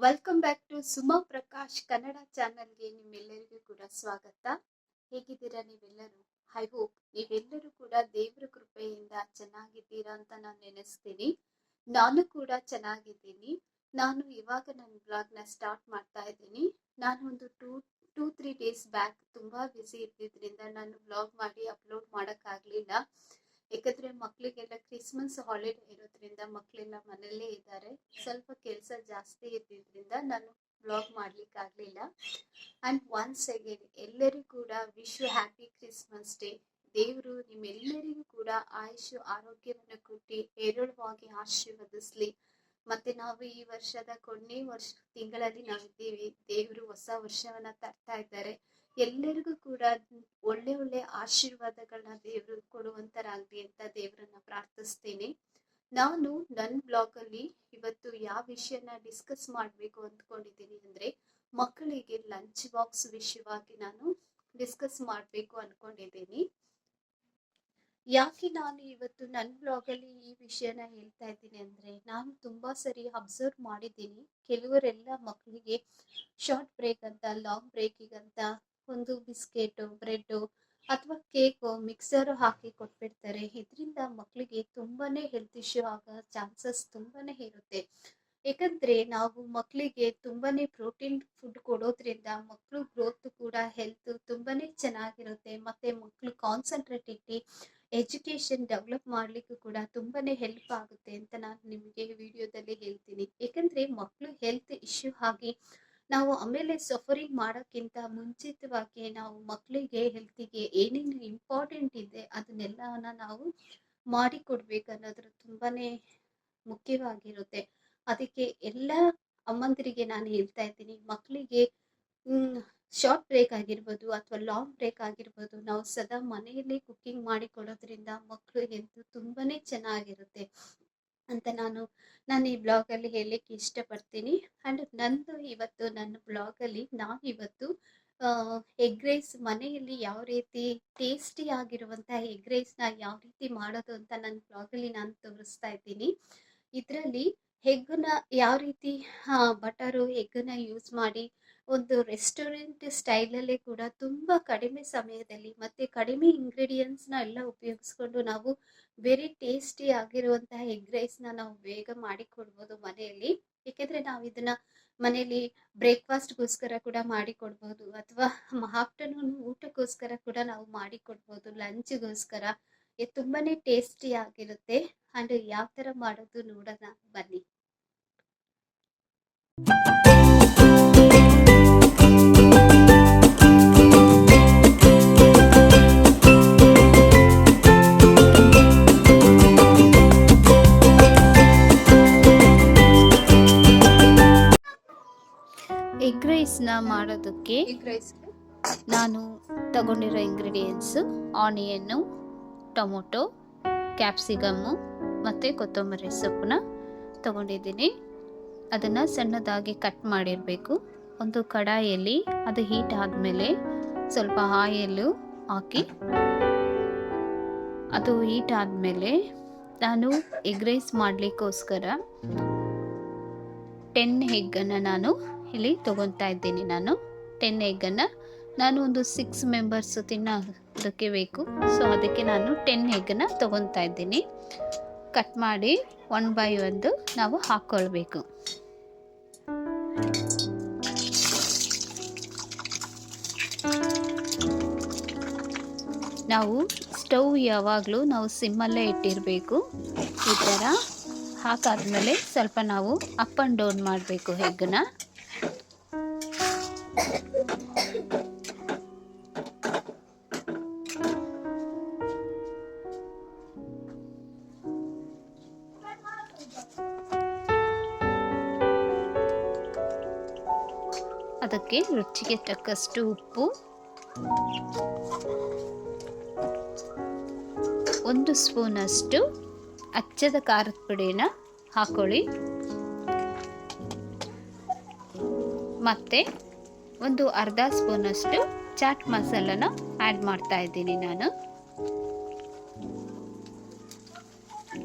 Welcome back to Suma Prakash Kannada ಚಾನಲ್ಗೆ ನಿಮ್ಮೆಲ್ಲರಿಗೂ ಕೂಡ ಸ್ವಾಗತ. ಹೇಗಿದ್ದೀರಾ ನೀವೆಲ್ಲರೂ? ಐ ಹೋಪ್ ನೀವೆಲ್ಲರೂ ಕೂಡ ದೇವರ ಕೃಪೆಯಿಂದ ಚೆನ್ನಾಗಿದ್ದೀರಾ ಅಂತ ನಾನು ನೆನೆಸ್ತೀನಿ. ನಾನು ಕೂಡ ಚೆನ್ನಾಗಿದ್ದೀನಿ. ನಾನು ಇವಾಗ ನನ್ನ ಬ್ಲಾಗ್ನ ಸ್ಟಾರ್ಟ್ ಮಾಡ್ತಾ ಇದ್ದೀನಿ. ನಾನು ಒಂದು ಟೂ 3 ಡೇಸ್ ಬ್ಯಾಕ್ ತುಂಬಾ ಬ್ಯುಸಿ ಇದ್ದಿದ್ರಿಂದ ನಾನು ಬ್ಲಾಗ್ ಮಾಡಿ ಅಪ್ಲೋಡ್ ಮಾಡೋಕ್ಕಾಗಲಿಲ್ಲ. ಯಾಕಂದ್ರೆ ಮಕ್ಕಳಿಗೆಲ್ಲ ಕ್ರಿಸ್ಮಸ್ ಹಾಲಿಡೇ ಇರೋದ್ರಿಂದ ಮಕ್ಕಳೆಲ್ಲ ಮನೆಯಲ್ಲೇ ಇದ್ದಾರೆ. ಸ್ವಲ್ಪ ಕೆಲಸ ಜಾಸ್ತಿ ಇದ್ದಿದ್ರಿಂದ ನಾನು ಬ್ಲಾಗ್ ಮಾಡ್ಲಿಕ್ಕೆ ಆಗಲಿಲ್ಲ. ಅಂಡ್ ಒನ್ಸ್ ಅಗೇನ್ ಎಲ್ಲರಿಗೂ ಕೂಡ wish you happy Christmas day. ದೇವರು ನಿಮ್ಮೆಲ್ಲರಿಗೂ ಕೂಡ ಆಯುಷು ಆರೋಗ್ಯವನ್ನು ಕೊಟ್ಟು ಹೇರಳವಾಗಿ ಆಶೀರ್ವದಿಸ್ಲಿ. ಮತ್ತೆ ನಾವು ಈ ವರ್ಷದ ಕೊನೆ ತಿಂಗಳಲ್ಲಿ ನಾವಿದ್ದೀವಿ. ದೇವರು ಹೊಸ ವರ್ಷವನ್ನ ತರ್ತಾ ಇದ್ದಾರೆ. ಎಲ್ಲರಿಗೂ ಕೂಡ ಒಳ್ಳೆ ಒಳ್ಳೆ ಆಶೀರ್ವಾದಗಳನ್ನ ದೇವರು ಕೊಡುವಂತರಾಗ್ಲಿ ಅಂತ ದೇವರನ್ನ ಪ್ರಾರ್ಥಿಸ್ತೀನಿ. ನಾನು ನನ್ನ ಬ್ಲಾಗ್ ಅಲ್ಲಿ ಇವತ್ತು ಯಾವ ವಿಷಯನ ಡಿಸ್ಕಸ್ ಮಾಡಬೇಕು ಅಂದ್ಕೊಂಡಿದ್ದೀನಿ ಅಂದ್ರೆ, ಮಕ್ಕಳಿಗೆ ಲಂಚ್ ಬಾಕ್ಸ್ ವಿಷಯವಾಗಿ ನಾನು ಡಿಸ್ಕಸ್ ಮಾಡಬೇಕು ಅನ್ಕೊಂಡಿದ್ದೀನಿ. ಯಾಕೆ ನಾನು ಇವತ್ತು ನನ್ನ ಬ್ಲಾಗ್ ಅಲ್ಲಿ ಈ ವಿಷಯನ ಹೇಳ್ತಾ ಇದ್ದೀನಿ ಅಂದ್ರೆ, ನಾನು ತುಂಬಾ ಸರಿ ಅಬ್ಸರ್ವ್ ಮಾಡಿದ್ದೀನಿ. ಕೆಲವರೆಲ್ಲ ಮಕ್ಕಳಿಗೆ ಶಾರ್ಟ್ ಬ್ರೇಕ್ ಅಂತ, ಲಾಂಗ್ ಬ್ರೇಕಿಗಂತ ಒಂದು ಬಿಸ್ಕೆಟ್, ಬ್ರೆಡ್ ಅಥವಾ ಕೇಕ್ ಮಿಕ್ಸರ್ ಹಾಕಿ ಕೊಟ್ಬಿಡ್ತಾರೆ. ಇದರಿಂದ ಮಕ್ಕಳಿಗೆ ತುಂಬಾನೇ ಹೆಲ್ತ್ ಇಶ್ಯೂ ಆಗೋ ಚಾನ್ಸಸ್ ತುಂಬಾನೇ ಇರುತ್ತೆ. ಯಾಕಂದ್ರೆ ನಾವು ಮಕ್ಕಳಿಗೆ ತುಂಬಾನೇ ಪ್ರೋಟೀನ್ ಫುಡ್ ಕೊಡೋದ್ರಿಂದ ಮಕ್ಕಳು ಗ್ರೋತ್ ಕೂಡ ಹೆಲ್ತ್ ತುಂಬಾನೇ ಚೆನ್ನಾಗಿರುತ್ತೆ. ಮತ್ತೆ ಮಕ್ಕಳು ಕಾನ್ಸಂಟ್ರೇಟ್ ಇಟ್ಟು ಎಜುಕೇಶನ್ ಡೆವಲಪ್ ಮಾಡ್ಲಿಕ್ಕೂ ಕೂಡ ತುಂಬಾನೇ ಹೆಲ್ಪ್ ಆಗುತ್ತೆ ಅಂತ ನಾನು ನಿಮಗೆ ವಿಡಿಯೋದಲ್ಲಿ ಹೇಳ್ತೀನಿ. ಯಾಕಂದ್ರೆ ಮಕ್ಕಳು ಹೆಲ್ತ್ ಇಶ್ಯೂ ಆಗಿ ನಾವು ಆಮೇಲೆ ಸಫರಿಂಗ್ ಮಾಡೋಕ್ಕಿಂತ ಮುಂಚಿತವಾಗಿ ನಾವು ಮಕ್ಕಳಿಗೆ ಹೆಲ್ತಿಗೆ ಏನೇನು ಇಂಪಾರ್ಟೆಂಟ್ ಇದೆ ಅದನ್ನೆಲ್ಲನ ನಾವು ಮಾಡಿಕೊಡ್ಬೇಕು ಅನ್ನೋದ್ರ ತುಂಬಾನೇ ಮುಖ್ಯವಾಗಿರುತ್ತೆ. ಅದಕ್ಕೆ ಎಲ್ಲ ಅಮ್ಮಂದಿರಿಗೆ ನಾನು ಹೇಳ್ತಾ ಇದ್ದೀನಿ, ಮಕ್ಕಳಿಗೆ ಶಾರ್ಟ್ ಬ್ರೇಕ್ ಆಗಿರ್ಬೋದು ಅಥವಾ ಲಾಂಗ್ ಬ್ರೇಕ್ ಆಗಿರ್ಬೋದು, ನಾವು ಸದಾ ಮನೆಯಲ್ಲೇ ಕುಕ್ಕಿಂಗ್ ಮಾಡಿ ಕೊಡೋದ್ರಿಂದ ಮಕ್ಕಳು ಹೆಲ್ತ್ ತುಂಬಾನೇ ಚೆನ್ನಾಗಿರುತ್ತೆ ಅಂತ ನಾನು ಈ ಬ್ಲಾಗ್ ಅಲ್ಲಿ ಹೇಳಲಿಕ್ಕೆ ಇಷ್ಟಪಡ್ತೀನಿ. ಅಂಡ್ ನಂದು ಇವತ್ತು ನನ್ನ ಬ್ಲಾಗ್ ಅಲ್ಲಿ ನಾನು ಇವತ್ತು ಎಗ್ ರೈಸ್ ಮನೆಯಲ್ಲಿ ಯಾವ ರೀತಿ ಟೇಸ್ಟಿ ಆಗಿರುವಂತಹ ಎಗ್ ರೈಸ್ನ ಯಾವ ರೀತಿ ಮಾಡೋದು ಅಂತ ನನ್ನ ಬ್ಲಾಗ್ ಅಲ್ಲಿ ನಾನು ತೋರಿಸ್ತಾ ಇದ್ದೀನಿ. ಇದರಲ್ಲಿ ಎಗ್ನ ಯಾವ ರೀತಿ ಬಟರು ಎಗ್ನ ಯೂಸ್ ಮಾಡಿ ಒಂದು ರೆಸ್ಟೋರೆಂಟ್ ಸ್ಟೈಲಲ್ಲೇ ಕೂಡ ತುಂಬ ಕಡಿಮೆ ಸಮಯದಲ್ಲಿ ಮತ್ತೆ ಕಡಿಮೆ ಇಂಗ್ರೀಡಿಯೆಂಟ್ಸ್ನ ಎಲ್ಲ ಉಪಯೋಗಿಸ್ಕೊಂಡು ನಾವು ವೆರಿ ಟೇಸ್ಟಿ ಆಗಿರುವಂತಹ ಎಗ್ ರೈಸ್ನ ನಾವು ಬೇಗ ಮಾಡಿಕೊಡ್ಬೋದು ಮನೆಯಲ್ಲಿ. ಏಕೆಂದರೆ ನಾವು ಇದನ್ನ ಮನೆಯಲ್ಲಿ ಬ್ರೇಕ್ಫಾಸ್ಟ್ಗೋಸ್ಕರ ಕೂಡ ಮಾಡಿಕೊಡ್ಬೋದು, ಅಥವಾ ಆಫ್ಟರ್ನೂನ್ ಊಟಕ್ಕೋಸ್ಕರ ಕೂಡ ನಾವು ಮಾಡಿಕೊಡ್ಬೋದು, ಲಂಚ್ಗೋಸ್ಕರ. ಇದು ತುಂಬಾನೇ ಟೇಸ್ಟಿ ಆಗಿರುತ್ತೆ. ಅಂಡ್ ಯಾವ ಥರ ಮಾಡೋದು ನೋಡೋಣ ಬನ್ನಿ. ಎಗ್ ರೈಸ್ನ ಮಾಡೋದಕ್ಕೆ ನಾನು ತಗೊಂಡಿರೋ ಇಂಗ್ರೀಡಿಯೆಂಟ್ಸು ಆನಿಯನ್ನು, ಟೊಮೊಟೊ, ಕ್ಯಾಪ್ಸಿಕಮ್ಮು ಮತ್ತು ಕೊತ್ತಂಬರಿ ಸೊಪ್ಪನ್ನ ತಗೊಂಡಿದ್ದೀನಿ. ಅದನ್ನು ಸಣ್ಣದಾಗಿ ಕಟ್ ಮಾಡಿರಬೇಕು. ಒಂದು ಕಡಾಯಿಯಲ್ಲಿ ಅದು ಹೀಟ್ ಆದಮೇಲೆ ಸ್ವಲ್ಪ ಆಯಿಲು ಹಾಕಿ, ಅದು ಹೀಟ್ ಆದಮೇಲೆ ನಾನು ಎಗ್ ರೈಸ್ ಮಾಡಲಿಕ್ಕೋಸ್ಕರ 10 ಎಗ್ಗನ್ನು ನಾನು ಇಲ್ಲಿ ತೊಗೊತಾ ಇದ್ದೀನಿ. 10 ಎಗ್ಗನ್ನು ನಾನು ಒಂದು 6 ಮೆಂಬರ್ಸ್ ತಿನ್ನೋದಕ್ಕೆ ಬೇಕು. ಸೊ ಅದಕ್ಕೆ ನಾನು 10 ಎಗ್ಗನ್ನು ತೊಗೊತಾ ಇದ್ದೀನಿ. ಕಟ್ ಮಾಡಿ 1 by 1 ನಾವು ಹಾಕ್ಕೊಳ್ಬೇಕು. ನಾವು ಸ್ಟವ್ ಯಾವಾಗಲೂ ನಾವು ಸಿಮ್ಮಲ್ಲೇ ಇಟ್ಟಿರಬೇಕು. ಈ ಥರ ಹಾಕಾದ್ಮೇಲೆ ಸ್ವಲ್ಪ ನಾವು ಅಪ್ ಆ್ಯಂಡ್ ಡೌನ್ ಮಾಡಬೇಕು ಎಗ್ಗನ್ನ. ಅದಕ್ಕೆ ರುಚಿಗೆ ತಕ್ಕಷ್ಟು ಉಪ್ಪು, 1 ಸ್ಪೂನಷ್ಟು ಅಚ್ಚದ ಖಾರದ ಪುಡಿನ ಹಾಕೊಳ್ಳಿ. ಮತ್ತು ಒಂದು ಅರ್ಧ ಸ್ಪೂನಷ್ಟು ಚಾಟ್ ಮಸಾಲನ ಆ್ಯಡ್ ಮಾಡ್ತಾ ಇದ್ದೀನಿ ನಾನು.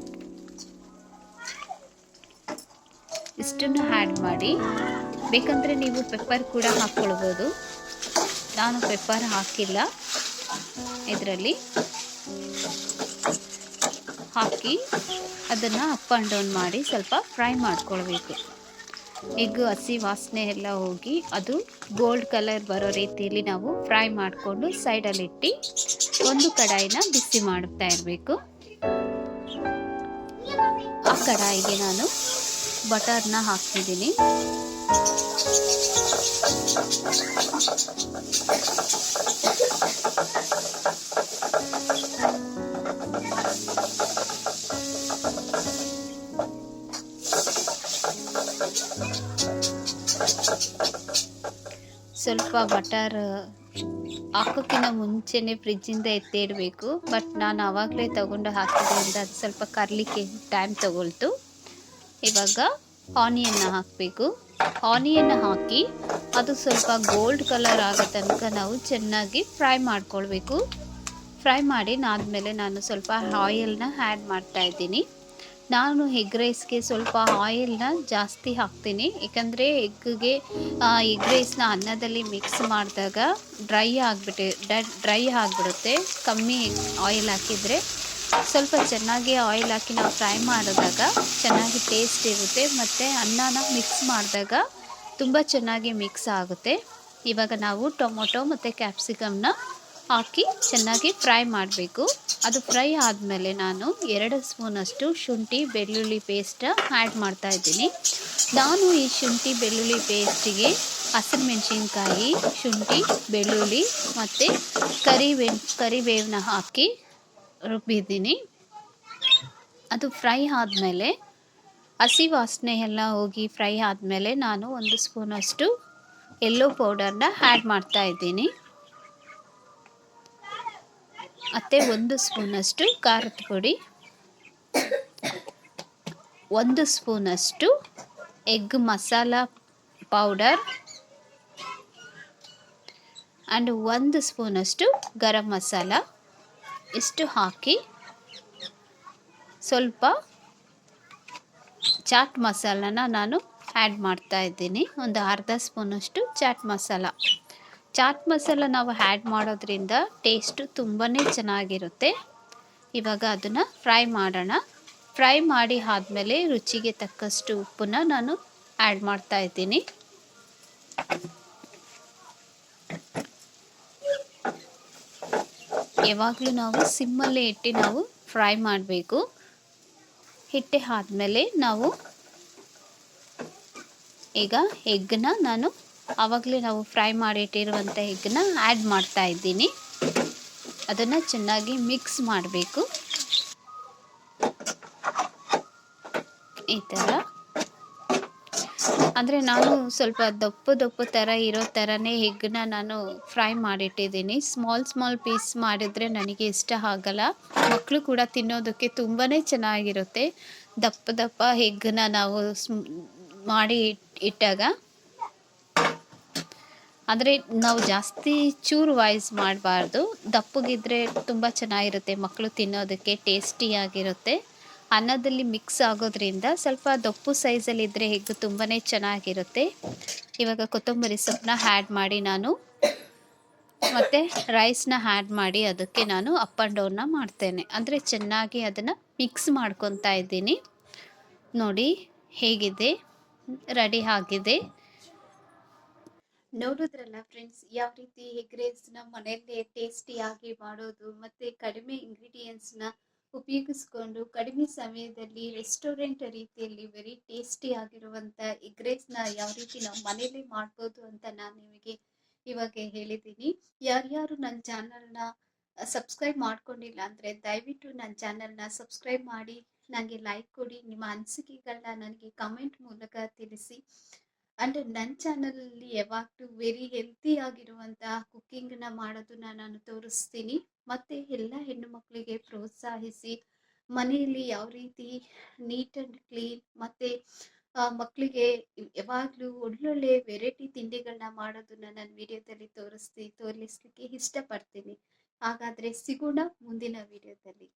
ಇಷ್ಟನ್ನು ಆ್ಯಡ್ ಮಾಡಿ. ಬೇಕಂದರೆ ನೀವು ಪೆಪ್ಪರ್ ಕೂಡ ಹಾಕ್ಕೊಳ್ಬೋದು. ನಾನು ಪೆಪ್ಪರ್ ಹಾಕಿಲ್ಲ. ಇದರಲ್ಲಿ ಹಾಕಿ ಅದನ್ನು ಅಪ್ ಆ್ಯಂಡ್ ಡೌನ್ ಮಾಡಿ ಸ್ವಲ್ಪ ಫ್ರೈ ಮಾಡ್ಕೊಳ್ಬೇಕು. ಎಗ್ ಹಸಿ ವಾಸನೆ ಎಲ್ಲ ಹೋಗಿ ಅದು ಗೋಲ್ಡ್ ಕಲರ್ ಬರೋ ರೀತಿಯಲ್ಲಿ ನಾವು ಫ್ರೈ ಮಾಡಿಕೊಂಡು ಸೈಡಲ್ಲಿಟ್ಟು ಒಂದು ಕಡಾಯಿನ ಬಿಸಿ ಮಾಡ್ತಾ ಇರಬೇಕು. ಆ ಕಡಾಯಿಗೆ ನಾನು ಬಟರ್ನ ಹಾಕ್ತಿದ್ದೀನಿ. ಸ್ವಲ್ಪ ಬಟರ್ ಹಾಕೋಕ್ಕಿಂತ ಮುಂಚೆನೇ ಫ್ರಿಜ್ಜಿಂದ ಎತ್ತಿ ಇಡಬೇಕು. ಬಟ್ ನಾನು ಆವಾಗಲೇ ತಗೊಂಡು ಹಾಕಿದ್ರಿಂದ ಅದು ಸ್ವಲ್ಪ ಕರಲಿಕ್ಕೆ ಟೈಮ್ ತಗೊಳ್ತು. ಇವಾಗ ಆನಿಯನ್ನ ಹಾಕಬೇಕು. ಆನಿಯನ್ನ ಹಾಕಿ ಅದು ಸ್ವಲ್ಪ ಗೋಲ್ಡ್ ಕಲರ್ ಆಗೋ ತನಕ ನಾವು ಚೆನ್ನಾಗಿ ಫ್ರೈ ಮಾಡ್ಕೊಳ್ಬೇಕು. ಫ್ರೈ ಮಾಡಿ ಆದಮೇಲೆ ನಾನು ಸ್ವಲ್ಪ ಆಯಿಲ್ನ ಆ್ಯಡ್ ಮಾಡ್ತಾ ಇದ್ದೀನಿ. ನಾನು ಎಗ್ ರೈಸ್ಗೆ ಸ್ವಲ್ಪ ಆಯಿಲ್ನ ಜಾಸ್ತಿ ಹಾಕ್ತೀನಿ. ಏಕೆಂದರೆ ಎಗ್ ರೈಸ್ನ ಅನ್ನದಲ್ಲಿ ಮಿಕ್ಸ್ ಮಾಡಿದಾಗ ಡ್ರೈ ಆಗಿಬಿಡುತ್ತೆ. ಕಮ್ಮಿ ಆಯಿಲ್ ಹಾಕಿದರೆ ಸ್ವಲ್ಪ ಚೆನ್ನಾಗಿ ಆಯಿಲ್ ಹಾಕಿ ನಾವು ಫ್ರೈ ಮಾಡಿದಾಗ ಚೆನ್ನಾಗಿ ಟೇಸ್ಟ್ ಇರುತ್ತೆ. ಮತ್ತು ಅನ್ನನ ಮಿಕ್ಸ್ ಮಾಡಿದಾಗ ತುಂಬ ಚೆನ್ನಾಗಿ ಮಿಕ್ಸ್ ಆಗುತ್ತೆ. ಇವಾಗ ನಾವು ಟೊಮೊಟೊ ಮತ್ತು ಕ್ಯಾಪ್ಸಿಕಮ್ನ ಹಾಕಿ ಚೆನ್ನಾಗಿ ಫ್ರೈ ಮಾಡಬೇಕು. ಅದು ಫ್ರೈ ಆದಮೇಲೆ ನಾನು 2 ಸ್ಪೂನಷ್ಟು ಶುಂಠಿ ಬೆಳ್ಳುಳ್ಳಿ ಪೇಸ್ಟ್ ಆ್ಯಡ್ ಮಾಡ್ತಾ ಇದ್ದೀನಿ. ನಾನು ಈ ಶುಂಠಿ ಬೆಳ್ಳುಳ್ಳಿ ಪೇಸ್ಟಿಗೆ ಹಸಿರುಮೆಣಸಿನ್ಕಾಯಿ, ಶುಂಠಿ ಬೆಳ್ಳುಳ್ಳಿ ಮತ್ತು ಕರಿಬೇವನ್ನ ಹಾಕಿ ರುಬ್ಬಿದ್ದೀನಿ. ಅದು ಫ್ರೈ ಆದಮೇಲೆ ಹಸಿ ವಾಸನೆ ಎಲ್ಲ ಹೋಗಿ ಫ್ರೈ ಆದಮೇಲೆ ನಾನು 1 ಸ್ಪೂನಷ್ಟು ಯೆಲ್ಲೋ ಪೌಡರ್ನ ಆ್ಯಡ್ ಮಾಡ್ತಾ ಇದ್ದೀನಿ. ಮತ್ತು 1 ಸ್ಪೂನಷ್ಟು ಖಾರದ ಪುಡಿ, 1 ಸ್ಪೂನಷ್ಟು ಎಗ್ ಮಸಾಲ ಪೌಡರ್ ಆ್ಯಂಡ್ 1 ಸ್ಪೂನಷ್ಟು ಗರಂ ಮಸಾಲ ಇಷ್ಟು ಹಾಕಿ ಸ್ವಲ್ಪ ಚಾಟ್ ಮಸಾಲನ ನಾನು ಆ್ಯಡ್ ಮಾಡ್ತಾ ಇದ್ದೀನಿ. ಒಂದು ಅರ್ಧ ಸ್ಪೂನಷ್ಟು ಚಾಟ್ ಮಸಾಲ ನಾವು ಆ್ಯಡ್ ಮಾಡೋದ್ರಿಂದ ಟೇಸ್ಟು ತುಂಬಾ ಚೆನ್ನಾಗಿರುತ್ತೆ. ಇವಾಗ ಅದನ್ನು ಫ್ರೈ ಮಾಡೋಣ. ಫ್ರೈ ಮಾಡಿ ಆದಮೇಲೆ ರುಚಿಗೆ ತಕ್ಕಷ್ಟು ಉಪ್ಪನ್ನ ನಾನು ಆ್ಯಡ್ ಮಾಡ್ತಾ ಇದ್ದೀನಿ. ಯಾವಾಗಲೂ ನಾವು ಸಿಮ್ಮಲ್ಲೇ ಇಟ್ಟು ನಾವು ಫ್ರೈ ಮಾಡಬೇಕು. ಹಿಟ್ಟೆ ಆದಮೇಲೆ ನಾವು ಈಗ ಎಗ್ಗನ್ನ ನಾನು ಆವಾಗಲೇ ನಾವು ಫ್ರೈ ಮಾಡಿಟ್ಟಿರುವಂಥ ಎಗ್ಗನ್ನ ಆ್ಯಡ್ ಮಾಡ್ತಾ ಇದ್ದೀನಿ. ಅದನ್ನು ಚೆನ್ನಾಗಿ ಮಿಕ್ಸ್ ಮಾಡಬೇಕು. ಈ ಥರ ಅಂದರೆ ನಾನು ಸ್ವಲ್ಪ ದಪ್ಪ ಥರ ಇರೋ ಥರನೇ ಎಗ್ಗನ್ನ ನಾನು ಫ್ರೈ ಮಾಡಿಟ್ಟಿದ್ದೀನಿ. ಸ್ಮಾಲ್ ಪೀಸ್ ಮಾಡಿದರೆ ನನಗೆ ಇಷ್ಟ ಆಗಲ್ಲ. ಮಕ್ಕಳು ಕೂಡ ತಿನ್ನೋದಕ್ಕೆ ತುಂಬಾ ಚೆನ್ನಾಗಿರುತ್ತೆ. ದಪ್ಪ ಎಗ್ಗನ್ನ ನಾವು ಮಾಡಿ ಇಟ್ಟಾಗ ಅಂದರೆ ನಾವು ಜಾಸ್ತಿ ಚೂರು ವಾಯ್ಸ್ ಮಾಡಬಾರ್ದು. ದಪ್ಪಗಿದ್ರೆ ತುಂಬ ಚೆನ್ನಾಗಿರುತ್ತೆ, ಮಕ್ಕಳು ತಿನ್ನೋದಕ್ಕೆ ಟೇಸ್ಟಿಯಾಗಿರುತ್ತೆ. ಅನ್ನದಲ್ಲಿ ಮಿಕ್ಸ್ ಆಗೋದ್ರಿಂದ ಸ್ವಲ್ಪ ದಪ್ಪು ಸೈಜಲ್ಲಿದ್ದರೆ ಎಗ್ ತುಂಬಾ ಚೆನ್ನಾಗಿರುತ್ತೆ. ಇವಾಗ ಕೊತ್ತಂಬರಿ ಸೊಪ್ಪನ್ನ ಆ್ಯಡ್ ಮಾಡಿ ನಾನು ಮತ್ತು ರೈಸ್ನ ಆ್ಯಡ್ ಮಾಡಿ ಅದಕ್ಕೆ ನಾನು ಅಪ್ ಆ್ಯಂಡ್ ಡೌನ್ನ ಮಾಡ್ತೇನೆ. ಅಂದರೆ ಚೆನ್ನಾಗಿ ಅದನ್ನು ಮಿಕ್ಸ್ ಮಾಡ್ಕೊತಾ ಇದ್ದೀನಿ. ನೋಡಿ ಹೇಗಿದೆ, ರೆಡಿ ಆಗಿದೆ. ನೋಡಿದ್ರಲ್ಲ ಫ್ರೆಂಡ್ಸ್, ಯಾವ ರೀತಿ ಎಗ್ ರೈಸ್ನ ಮನೆಯಲ್ಲೇ ಟೇಸ್ಟಿಯಾಗಿ ಮಾಡೋದು ಮತ್ತು ಕಡಿಮೆ ಇಂಗ್ರೀಡಿಯೆಂಟ್ಸ್ನ ಉಪಯೋಗಿಸ್ಕೊಂಡು ಕಡಿಮೆ ಸಮಯದಲ್ಲಿ ರೆಸ್ಟೋರೆಂಟ್ ರೀತಿಯಲ್ಲಿ ವೆರಿ ಟೇಸ್ಟಿ ಆಗಿರುವಂಥ ಎಗ್ ರೈಸ್ನ ಯಾವ ರೀತಿ ನಾವು ಮನೆಯಲ್ಲೇ ಮಾಡ್ಬೋದು ಅಂತ ನಾನು ನಿಮಗೆ ಇವಾಗ ಹೇಳಿದ್ದೀನಿ. ಯಾರ್ಯಾರು ನನ್ನ ಚಾನಲ್ನ ಸಬ್ಸ್ಕ್ರೈಬ್ ಮಾಡ್ಕೊಂಡಿಲ್ಲ ಅಂದರೆ ದಯವಿಟ್ಟು ನನ್ನ ಚಾನಲ್ನ ಸಬ್ಸ್ಕ್ರೈಬ್ ಮಾಡಿ, ನನಗೆ ಲೈಕ್ ಕೊಡಿ, ನಿಮ್ಮ ಅನಿಸಿಕೆಗಳನ್ನ ನನಗೆ ಕಮೆಂಟ್ ಮೂಲಕ ತಿಳಿಸಿ. ಅಂಡ್ ನನ್ನ ಚಾನಲಲ್ಲಿ ಯಾವಾಗಲೂ ವೆರಿ ಹೆಲ್ತಿ ಆಗಿರುವಂತಹ ಕುಕ್ಕಿಂಗ್ನ ಮಾಡೋದನ್ನ ನಾನು ತೋರಿಸ್ತೀನಿ. ಮತ್ತು ಎಲ್ಲ ಹೆಣ್ಣು ಮಕ್ಕಳಿಗೆ ಪ್ರೋತ್ಸಾಹಿಸಿ ಮನೆಯಲ್ಲಿ ಯಾವ ರೀತಿ ನೀಟ್ ಆ್ಯಂಡ್ ಕ್ಲೀನ್ ಮತ್ತು ಮಕ್ಕಳಿಗೆ ಯಾವಾಗಲೂ ಒಳ್ಳೊಳ್ಳೆ ವೆರೈಟಿ ತಿಂಡಿಗಳನ್ನ ಮಾಡೋದನ್ನ ನಾನು ವಿಡಿಯೋದಲ್ಲಿ ತೋರಿಸ್ಲಿಕ್ಕೆ ಇಷ್ಟಪಡ್ತೀನಿ. ಹಾಗಾದರೆ ಸಿಗೋಣ ಮುಂದಿನ ವಿಡಿಯೋದಲ್ಲಿ.